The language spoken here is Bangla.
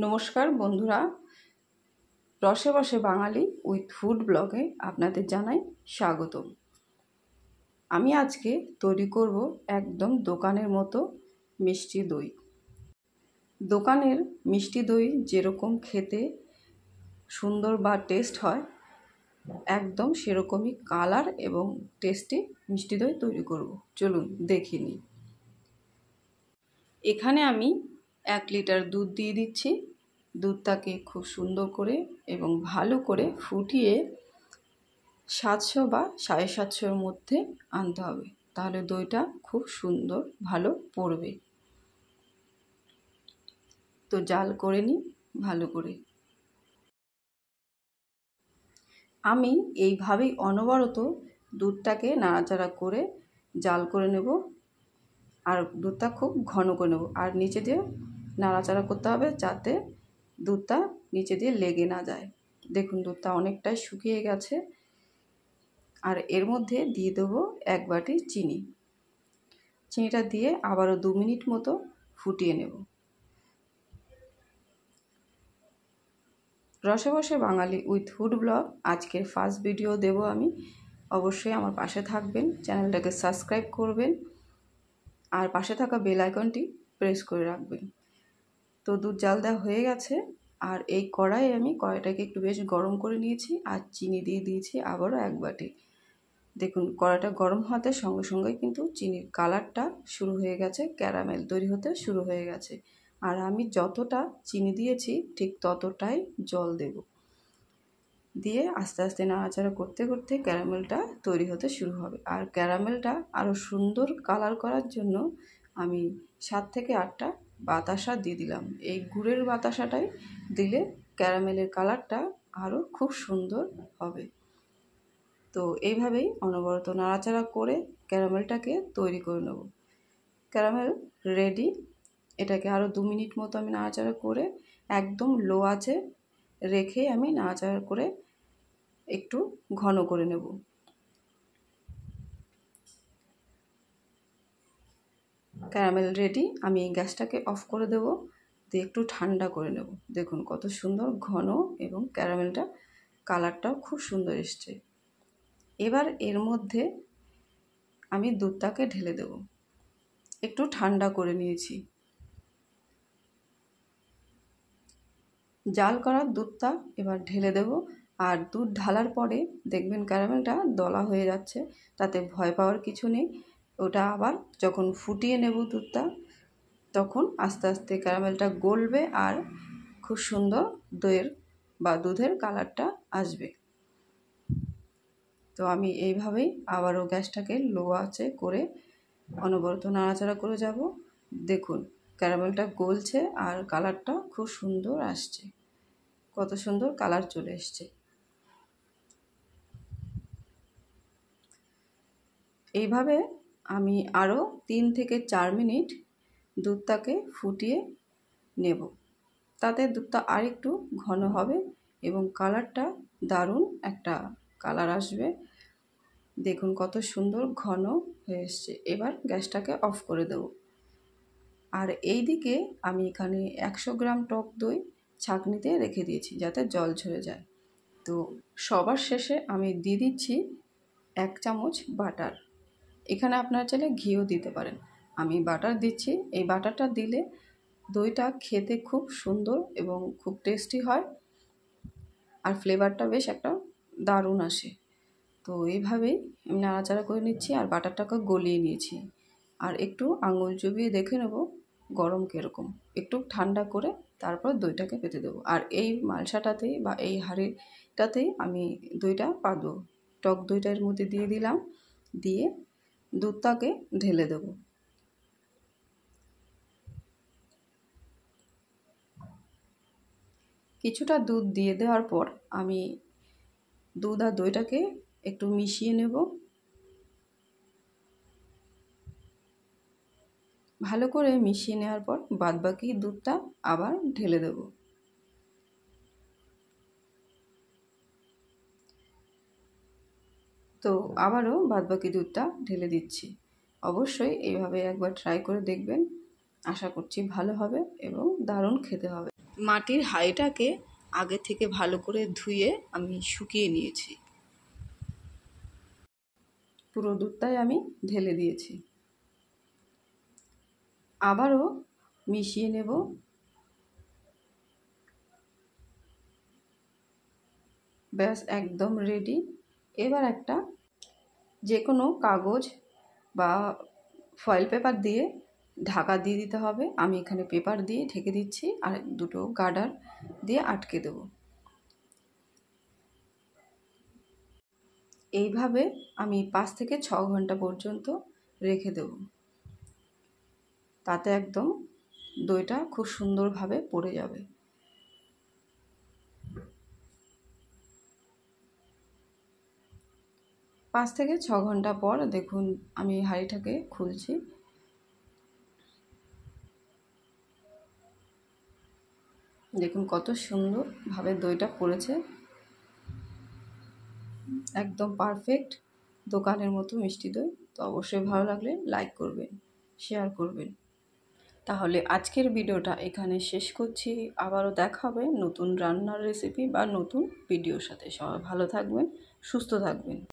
নমস্কার বন্ধুরা, রসে বসে বাঙালি উইথ ফুড ব্লগে আপনাদের জানাই স্বাগতম। আমি আজকে তৈরি করব একদম দোকানের মতো মিষ্টি দই। দোকানের মিষ্টি দই যেরকম খেতে সুন্দর বা টেস্ট হয়, একদম সেরকমই কালার এবং টেস্টি মিষ্টি দই তৈরি করব। চলুন দেখে নিই। এখানে আমি 1 লিটার দুধ দিয়ে দিচ্ছি। দুধটাকে খুব সুন্দর করে এবং ভালো করে ফুটিয়ে 700 বা 750 মধ্যে আনতে হবে, তাহলে দইটা খুব সুন্দর ভালো পড়বে। তো জাল করে নিই ভালো করে। আমি এইভাবেই অনবরত দুধটাকে নাড়াচাড়া করে জাল করে নেব, আর দুধটা খুব ঘন করে নেব। আর নিচে দিয়ে নাড়াচাড়া করতে হবে যাতে দুধটা নিচে দিয়ে লেগে না যায়। দেখুন দুধটা অনেকটাই শুকিয়ে গেছে। আর এর মধ্যে দিয়ে দেবো 1 বাটি চিনি। চিনিটা দিয়ে আবারও 2 মিনিট মতো ফুটিয়ে নেব। রসে বসে বাঙালি উইথ ফুড ব্লগ আজকের ফার্স্ট ভিডিও দেব আমি। অবশ্যই আমার পাশে থাকবেন, চ্যানেলটাকে সাবস্ক্রাইব করবেন আর পাশে থাকা বেল আইকনটি প্রেস করে রাখবেন। তো দুধ জাল দেওয়া হয়ে গেছে। আর এই কড়াইটাকে একটু বেশ গরম করে নিয়েছি আর চিনি দিয়ে দিয়েছি আবারও 1 বাটি। দেখুন কড়াইটা গরম হতে সঙ্গে সঙ্গে কিন্তু চিনির কালারটা শুরু হয়ে গেছে, ক্যারামেল তৈরি হতে শুরু হয়ে গেছে। আর আমি যতটা চিনি দিয়েছি ঠিক ততটাই জল দেব। দিয়ে আস্তে আস্তে নাড়াচাড়া করতে করতে ক্যারামেলটা তৈরি হতে শুরু হবে। আর ক্যারামেলটা আরও সুন্দর কালার করার জন্য আমি 7 থেকে 8টা বাতাসা দিয়ে দিলাম। এই গুড়ের বাতাসাটাই দিলে ক্যারামেলের কালারটা আরও খুব সুন্দর হবে। তো এইভাবেই অনবরত নাড়াচাড়া করে ক্যারামেলটাকে তৈরি করে নেব। Caramel ready. এটাকে আরও 2 মিনিট মতো আমি নাড়াচাড়া করে একদম লো আঁচে রেখে আমি নাড়াচাড়া করে একটু ঘন করে নেব। Caramel ready. আমি গ্যাসটাকে অফ করে দেব, দিয়ে একটু ঠান্ডা করে নেব। দেখুন কত সুন্দর ঘন এবং ক্যারামেলটা কালারটাও খুব সুন্দর এসছে। এবার এর মধ্যে আমি দুধটাকে ঢেলে দেব। একটু ঠান্ডা করে নিয়েছি। জাল করা দুধটা এবার ঢেলে দেব। আর দুধ ঢালার পরে দেখবেন ক্যারামেলটা দলা হয়ে যাচ্ছে, তাতে ভয় পাওয়ার কিছু নেই। ওটা আবার যখন ফুটিয়ে নেব দুধটা, তখন আস্তে আস্তে ক্যারামেলটা গলবে আর খুব সুন্দর দইয়ের বা দুধের কালারটা আসবে। তো আমি এইভাবেই আবারও গ্যাসটাকে লো আঁচে করে অনবরত নাড়াচাড়া করে যাব। দেখুন ক্যারামেলটা গলছে আর কালারটা খুব সুন্দর আসছে। কত সুন্দর কালার চলে এসছে। এইভাবে আমি আরও 3 থেকে 4 মিনিট দুধটাকে ফুটিয়ে নেব। তাতে দুধটা আরেকটু ঘন হবে এবং কালারটা দারুণ একটা কালার আসবে। দেখুন কত সুন্দর ঘন হয়ে এসছে। এবার গ্যাসটাকে অফ করে দেব। আর এই দিকে আমি এখানে 100 গ্রাম টক দই ছাঁকনিতে রেখে দিয়েছি যাতে জল ঝরে যায়। তো সবার শেষে আমি দিয়ে দিচ্ছি 1 চামচ বাটার। এখানে আপনারা চাইলে ঘিও দিতে পারেন। আমি বাটার দিচ্ছি। এই বাটারটা দিলে দইটা খেতে খুব সুন্দর এবং খুব টেস্টি হয় আর ফ্লেভারটা বেশ একটা দারুণ আসে। তো এইভাবেই আমি নাড়াচাড়া করে নিচ্ছি আর বাটারটাকে গলিয়ে নিয়েছি। আর একটু আঙুল চুবিয়ে দেখে নেব গরম কীরকম। একটু ঠান্ডা করে তারপর দইটাকে পেতে দেবো। আর এই মালসাটাতেই বা এই হাঁড়িটাতেই আমি দইটা পাতবো। টক দইটা এর মধ্যে দিয়ে দিলাম, দিয়ে দুধটাকে ঢেলে দেব। কিছুটা দুধ দিয়ে দেওয়ার পর আমি দুধ আর দইটাকে একটু মিশিয়ে নেব। ভালো করে মিশিয়ে নেওয়ার পর বাদবাকি দুধটা আবার ঢেলে দেব। তো আবারও বাদবাকি দুধটা ঢেলে দিচ্ছি। অবশ্যই এইভাবে একবার ট্রাই করে দেখবেন। আশা করছি ভালো হবে এবং দারুণ খেতে হবে। মাটির হাঁড়িটাকে আগে থেকে ভালো করে ধুয়ে আমি শুকিয়ে নিয়েছি। পুরো দুধটাই আমি ঢেলে দিয়েছি। আবারও মিশিয়ে নেব। ব্যাস একদম রেডি। এবার একটা যে কোনো কাগজ বা ফয়েল পেপার দিয়ে ঢাকা দিয়ে দিতে হবে। আমি এখানে পেপার দিয়ে ঢেকে দিচ্ছি, আর দুটো গার্ডার দিয়ে আটকে দেব। এইভাবে আমি 5 থেকে 6 ঘন্টা পর্যন্ত রেখে দেব। তাতে একদম দইটা খুব সুন্দরভাবে পড়ে যাবে। পাঁচ থেকে 6 ঘন্টা পর দেখুন আমি হাঁড়িটাকে খুলছি। দেখুন কত সুন্দরভাবে দইটা পড়েছে, একদম পারফেক্ট দোকানের মতো মিষ্টি দই। তো অবশ্যই ভালো লাগলে লাইক করবেন, শেয়ার করবেন। তাহলে আজকের ভিডিওটা এখানে শেষ করছি। আবারও দেখা হবে নতুন রান্নার রেসিপি বা নতুন ভিডিওর সাথে। সবাই ভালো থাকবেন, সুস্থ থাকবেন।